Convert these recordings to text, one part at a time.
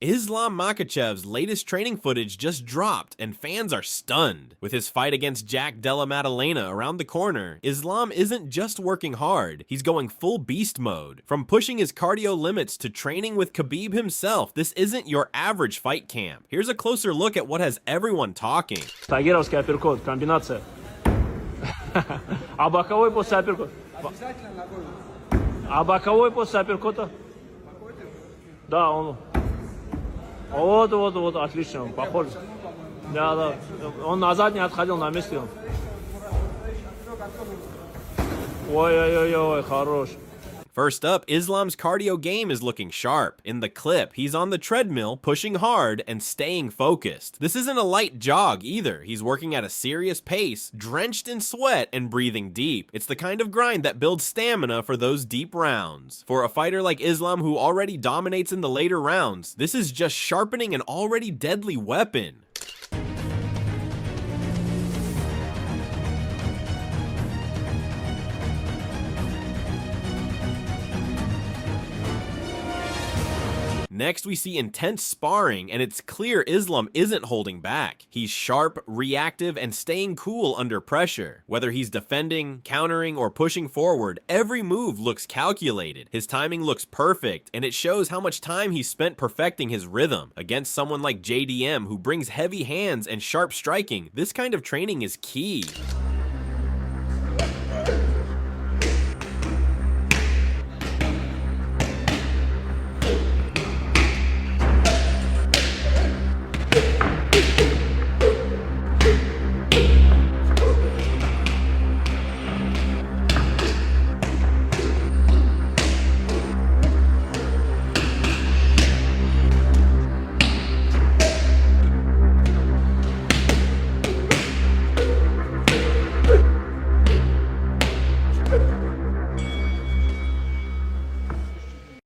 Islam Makhachev's latest training footage just dropped, and fans are stunned. With his fight against Della Maddalena around the corner, Islam isn't just working hard, he's going full beast mode. From pushing his cardio limits to training with Khabib himself, this isn't your average fight camp. Here's a closer look at what has everyone talking. Тагировский апперкот, комбинация. А боковой после апперкота? А боковой после апперкота? Да, он... Вот, отлично, похож. Да, он назад не отходил, на месте он. Ой, хорош. First up, Islam's cardio game is looking sharp. In the clip, he's on the treadmill, pushing hard and staying focused. This isn't a light jog either. He's working at a serious pace, drenched in sweat and breathing deep. It's the kind of grind that builds stamina for those deep rounds. For a fighter like Islam who already dominates in the later rounds, this is just sharpening an already deadly weapon. Next, we see intense sparring, and it's clear Islam isn't holding back. He's sharp, reactive, and staying cool under pressure. Whether he's defending, countering, or pushing forward, every move looks calculated. His timing looks perfect, and it shows how much time he's spent perfecting his rhythm. Against someone like JDM, who brings heavy hands and sharp striking, this kind of training is key.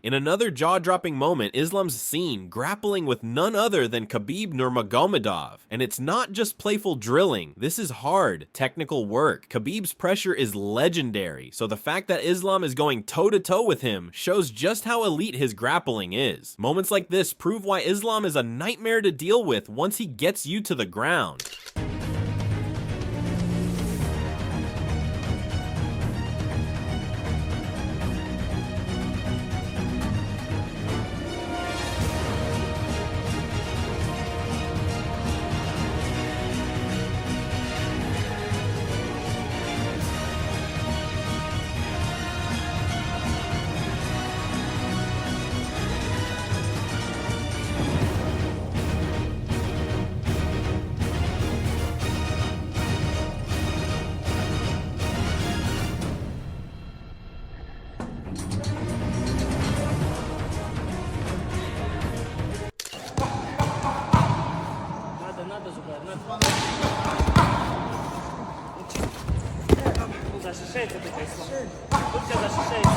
In another jaw-dropping moment, Islam's seen grappling with none other than Khabib Nurmagomedov. And it's not just playful drilling, this is hard, technical work. Khabib's pressure is legendary, so the fact that Islam is going toe-to-toe with him shows just how elite his grappling is. Moments like this prove why Islam is a nightmare to deal with once he gets you to the ground. Защищайте это, Ислам. Тут все защищайте.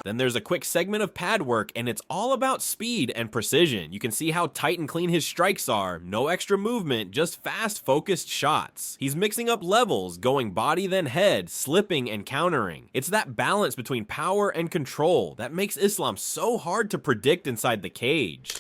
Then there's a quick segment of pad work, and it's all about speed and precision. You can see how tight and clean his strikes are, no extra movement, just fast, focused shots. He's mixing up levels, going body then head, slipping and countering. It's that balance between power and control that makes Islam so hard to predict inside the cage.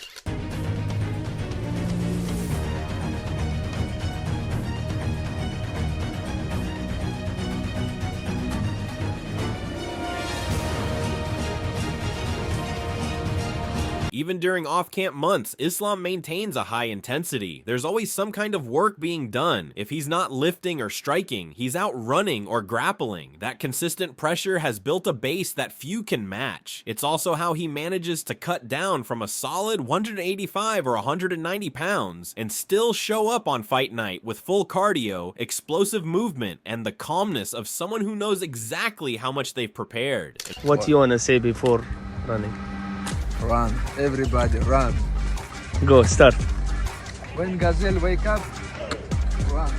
Even during off-camp months, Islam maintains a high intensity. There's always some kind of work being done. If he's not lifting or striking, he's out running or grappling. That consistent pressure has built a base that few can match. It's also how he manages to cut down from a solid 185 or 190 pounds and still show up on fight night with full cardio, explosive movement, and the calmness of someone who knows exactly how much they've prepared. What do you want to say before running? Run, everybody, run. Go, start. When Gazelle wake up, run.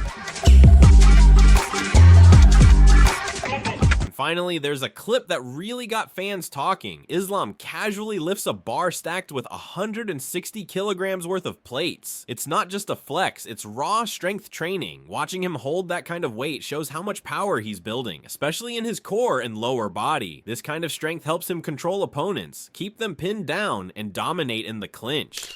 finally, there's a clip that really got fans talking. Islam casually lifts a bar stacked with 160 kilograms worth of plates. It's not just a flex, it's raw strength training. Watching him hold that kind of weight shows how much power he's building, especially in his core and lower body. This kind of strength helps him control opponents, keep them pinned down, and dominate in the clinch.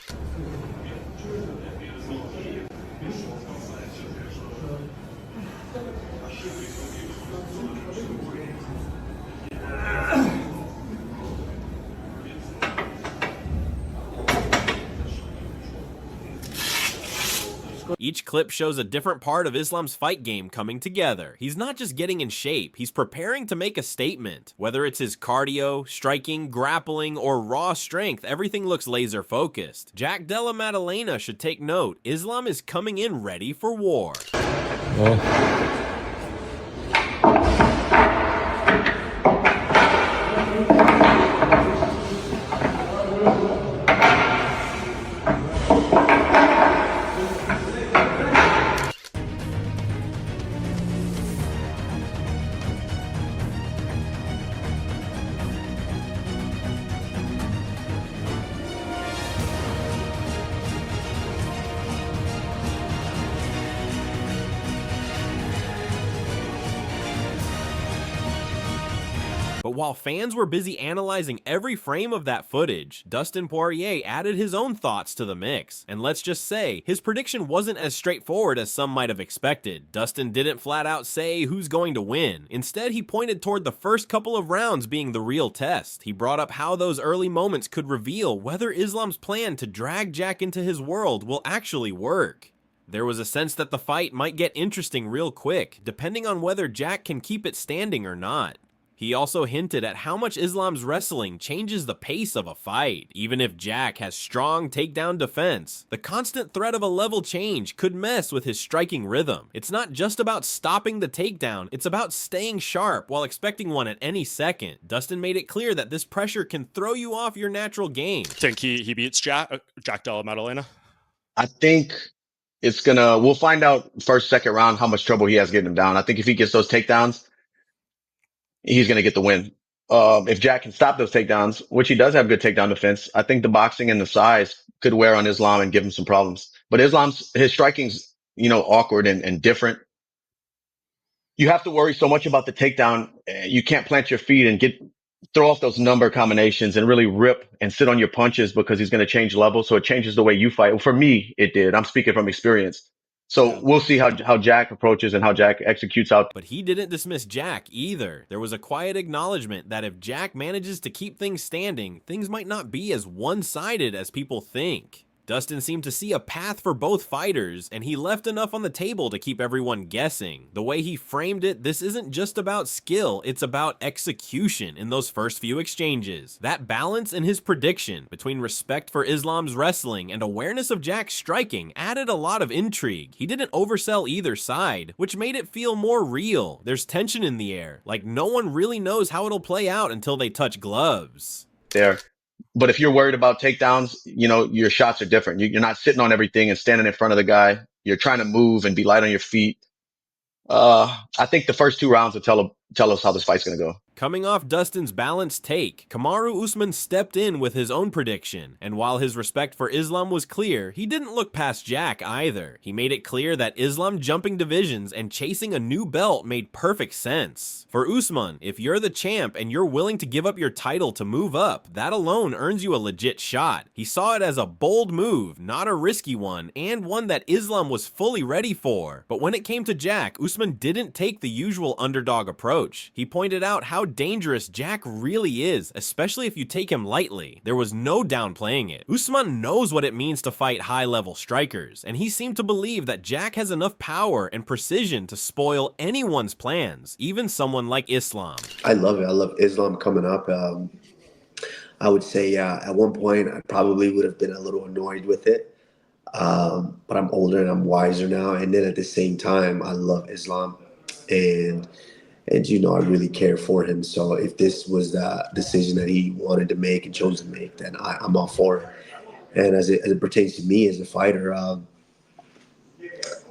Each clip shows a different part of Islam's fight game coming together. He's not just getting in shape, he's preparing to make a statement. Whether it's his cardio, striking, grappling, or raw strength, everything looks laser focused. Jack Della Maddalena should take note. Islam is coming in ready for war. But while fans were busy analyzing every frame of that footage, Dustin Poirier added his own thoughts to the mix. And let's just say, his prediction wasn't as straightforward as some might have expected. Dustin didn't flat out say who's going to win. Instead, he pointed toward the first couple of rounds being the real test. He brought up how those early moments could reveal whether Islam's plan to drag Jack into his world will actually work. There was a sense that the fight might get interesting real quick, depending on whether Jack can keep it standing or not. He also hinted at how much Islam's wrestling changes the pace of a fight. Even if Jack has strong takedown defense, the constant threat of a level change could mess with his striking rhythm. It's not just about stopping the takedown, it's about staying sharp while expecting one at any second. Dustin made it clear that this pressure can throw you off your natural game. Think he beats Jack Della Maddalena? I think we'll find out first, second round how much trouble he has getting him down. I think if he gets those takedowns, he's going to get the win. If Jack can stop those takedowns, which he does have good takedown defense, I think the boxing and the size could wear on Islam and give him some problems. But his striking's, awkward and different. You have to worry so much about the takedown. You can't plant your feet and throw off those number combinations and really rip and sit on your punches because he's going to change levels. So it changes the way you fight. Well, for me, it did. I'm speaking from experience. So we'll see how Jack approaches and how Jack executes out. But he didn't dismiss Jack either. There was a quiet acknowledgement that if Jack manages to keep things standing, things might not be as one-sided as people think. Dustin seemed to see a path for both fighters, and he left enough on the table to keep everyone guessing. The way he framed it, this isn't just about skill, it's about execution in those first few exchanges. That balance in his prediction between respect for Islam's wrestling and awareness of Jack's striking added a lot of intrigue. He didn't oversell either side, which made it feel more real. There's tension in the air, like no one really knows how it'll play out until they touch gloves. There. But if you're worried about takedowns, your shots are different. You're not sitting on everything and standing in front of the guy. You're trying to move and be light on your feet. I think the first 2 rounds will tell us how this fight's going to go. Coming off Dustin's balanced take, Kamaru Usman stepped in with his own prediction, and while his respect for Islam was clear, he didn't look past Jack either. He made it clear that Islam jumping divisions and chasing a new belt made perfect sense. For Usman, if you're the champ and you're willing to give up your title to move up, that alone earns you a legit shot. He saw it as a bold move, not a risky one, and one that Islam was fully ready for. But when it came to Jack, Usman didn't take the usual underdog approach. He pointed out how dangerous Jack really is, especially if you take him lightly. There was no downplaying it. Usman knows what it means to fight high-level strikers, and he seemed to believe that Jack has enough power and precision to spoil anyone's plans, even someone like Islam. I love it. I love Islam coming up. I would say, at one point, I probably would have been a little annoyed with it, but I'm older and I'm wiser now. And then at the same time, I love Islam, and I really care for him. So if this was the decision that he wanted to make and chose to make, then I'm all for it. And as it pertains to me as a fighter,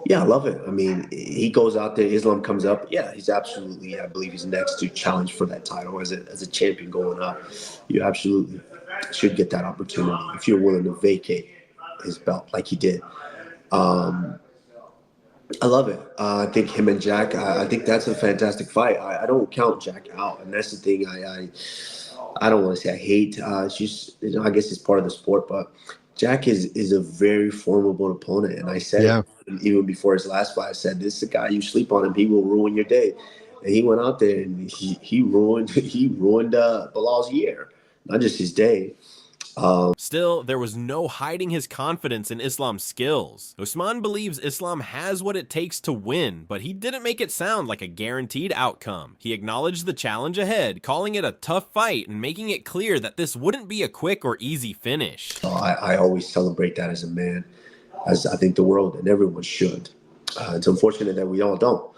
Yeah, I love it. I mean, he goes out there, Islam comes up. Yeah, he's absolutely, I believe he's next to challenge for that title as a champion going up. You absolutely should get that opportunity if you're willing to vacate his belt like he did. Um, I love it. I think him and Jack, I think that's a fantastic fight. I don't count Jack out. And that's the thing I don't want to say I hate. It's just, I guess it's part of the sport, but Jack is a very formidable opponent. And I said Yeah. it even before his last fight. I said, this is a guy you sleep on him, he will ruin your day. And he went out there and he ruined Bilal's year, not just his day. Still, there was no hiding his confidence in Islam's skills. Usman believes Islam has what it takes to win, but he didn't make it sound like a guaranteed outcome. He acknowledged the challenge ahead, calling it a tough fight and making it clear that this wouldn't be a quick or easy finish. I always celebrate that as a man, as I think the world and everyone should. It's unfortunate that we all don't.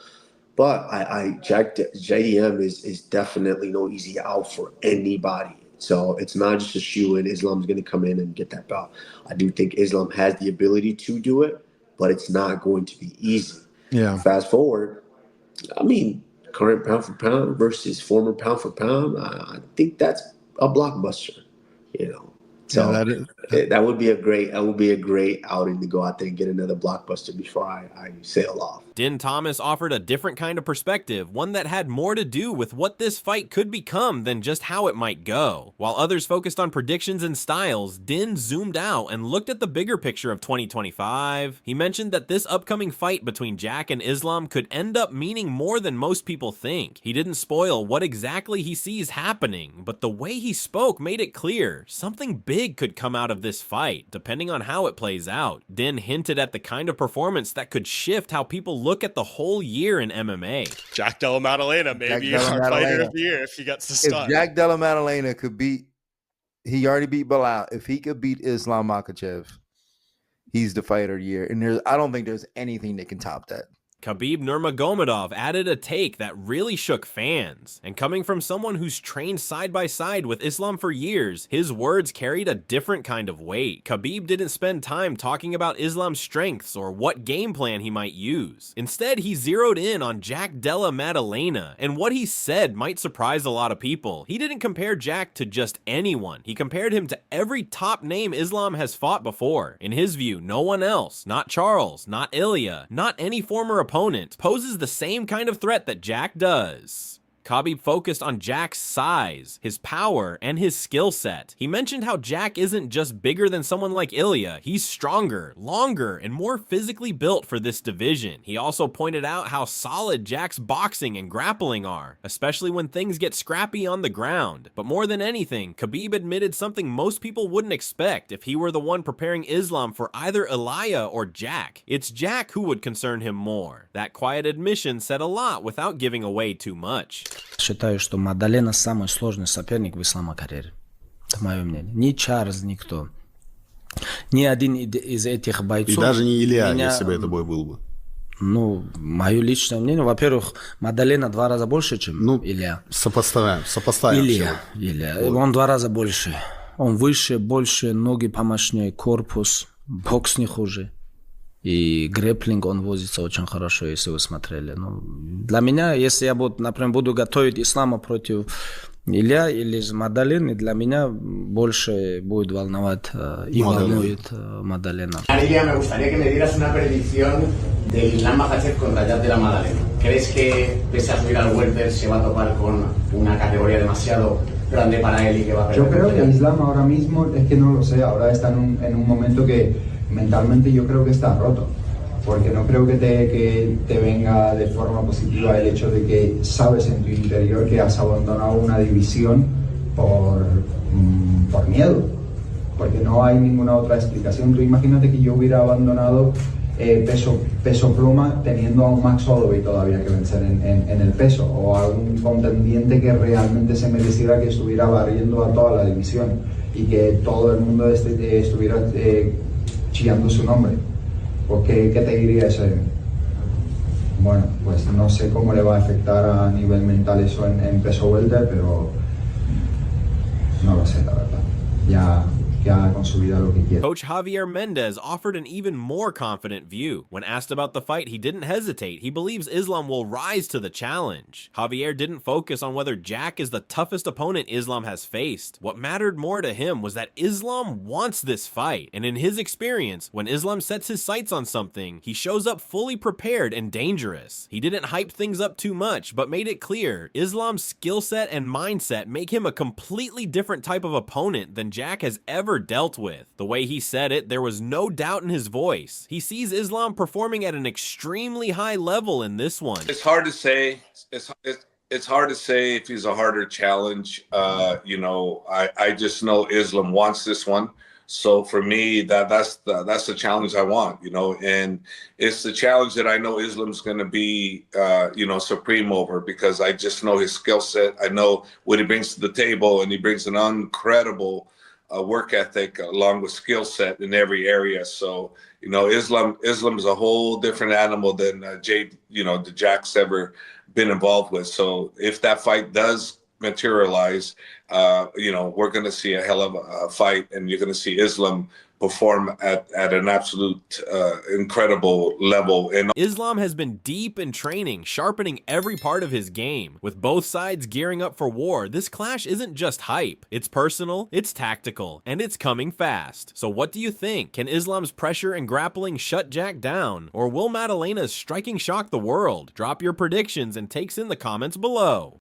But JDM is definitely no easy out for anybody. So it's not just a shoe in. Islam's going to come in and get that belt. I do think Islam has the ability to do it, but it's not going to be easy. Yeah. Fast forward, I mean, current pound for pound versus former pound for pound, I think that's a blockbuster, you know. So Yeah, that would be a great outing to go out there and get another blockbuster before I sail off. Din Thomas offered a different kind of perspective, one that had more to do with what this fight could become than just how it might go. While others focused on predictions and styles, Din zoomed out and looked at the bigger picture of 2025. He mentioned that this upcoming fight between Jack and Islam could end up meaning more than most people think. He didn't spoil what exactly he sees happening, but the way he spoke made it clear something big could come out of this fight, depending on how it plays out. Din hinted at the kind of performance that could shift how people look at the whole year in MMA. Jack Della Maddalena, maybe Della our fighter Maddalena. of the year if he gets the If start. Jack Della Maddalena could beat, he already beat Bilal. If he could beat Islam Makhachev, he's the fighter of the year. And I don't think there's anything that can top that. Khabib Nurmagomedov added a take that really shook fans, and coming from someone who's trained side by side with Islam for years, his words carried a different kind of weight. Khabib didn't spend time talking about Islam's strengths or what game plan he might use. Instead, he zeroed in on Jack Della Maddalena, and what he said might surprise a lot of people. He didn't compare Jack to just anyone. He compared him to every top name Islam has fought before. In his view, no one else, not Charles, not Ilya, not any former opponent, poses the same kind of threat that Jack does. Khabib focused on Jack's size, his power, and his skill set. He mentioned how Jack isn't just bigger than someone like Ilya, he's stronger, longer, and more physically built for this division. He also pointed out how solid Jack's boxing and grappling are, especially when things get scrappy on the ground. But more than anything, Khabib admitted something most people wouldn't expect if he were the one preparing Islam for either Ilya or Jack. It's Jack who would concern him more. That quiet admission said a lot without giving away too much. Считаю, что Мадалена самый сложный соперник в ислама карьере. Это мое мнение. Ни Чарльз, никто. Ни один из этих бойцов... И даже не Илья, если бы это бой был бы. Ну, мое личное мнение. Во-первых, Мадалена 2 раза больше, чем Илья. Сопоставим. Илья. Он 2 раза больше. Он выше, больше, ноги помощнее, корпус, бокс не хуже. И грэпплинг он возится очень хорошо, если вы смотрели. Ну, для меня, если я, например, буду готовить Ислама против Илья или Маддалены, для меня больше будет волновать и волнует Маддалена. Илья, me gustaría que me dieras una predicción del Islam Makhachev contra Jack Della Maddalena. ¿Crees que, pese a subir al welter, se va a topar con una categoría demasiado grande para él y que va a perder? Yo creo que Islam ahora mismo, es que no lo sé, ahora está en un momento que mentalmente yo creo que está roto, porque no creo que te venga de forma positiva el hecho de que sabes en tu interior que has abandonado una división por miedo, porque no hay ninguna otra explicación. Tú imagínate que yo hubiera abandonado peso pluma teniendo a un Max Holloway todavía que vencer en el peso, o a un contendiente que realmente se mereciera que estuviera barriendo a toda la división y que todo el mundo estuviera chillando su nombre. Pues, ¿qué te diría eso? Bueno, pues no sé cómo le va a afectar a nivel mental eso en peso welter, pero no lo sé, la verdad. Ya que haga con su vida lo que quiera. Coach Javier Mendez offered an even more confident view. When asked about the fight, he didn't hesitate. He believes Islam will rise to the challenge. Javier didn't focus on whether Jack is the toughest opponent Islam has faced. What mattered more to him was that Islam wants this fight, and in his experience, when Islam sets his sights on something, he shows up fully prepared and dangerous. He didn't hype things up too much, but made it clear Islam's skill set and mindset make him a completely different type of opponent than Jack has ever dealt with. The way he said it, there was no doubt in his voice. He sees Islam performing at an extremely high level in this one. It's hard to say. It's hard to say if he's a harder challenge. You know, I just know Islam wants this one. So for me, that's the challenge I want, you know, and it's the challenge that I know Islam's going to be, you know, supreme over, because I just know his skill set. I know what he brings to the table, and he brings an incredible work ethic along with skill set in every area. So, you know, Islam is a whole different animal than the Jack's ever been involved with. So if that fight does materialize, you know, we're going to see a hell of a fight, and you're going to see Islam perform at an absolute incredible level. And Islam has been deep in training, sharpening every part of his game. With both sides gearing up for war, this clash isn't just hype. It's personal, it's tactical, and it's coming fast. So what do you think? Can Islam's pressure and grappling shut Jack down? Or will Maddalena's striking shock the world? Drop your predictions and takes in the comments below.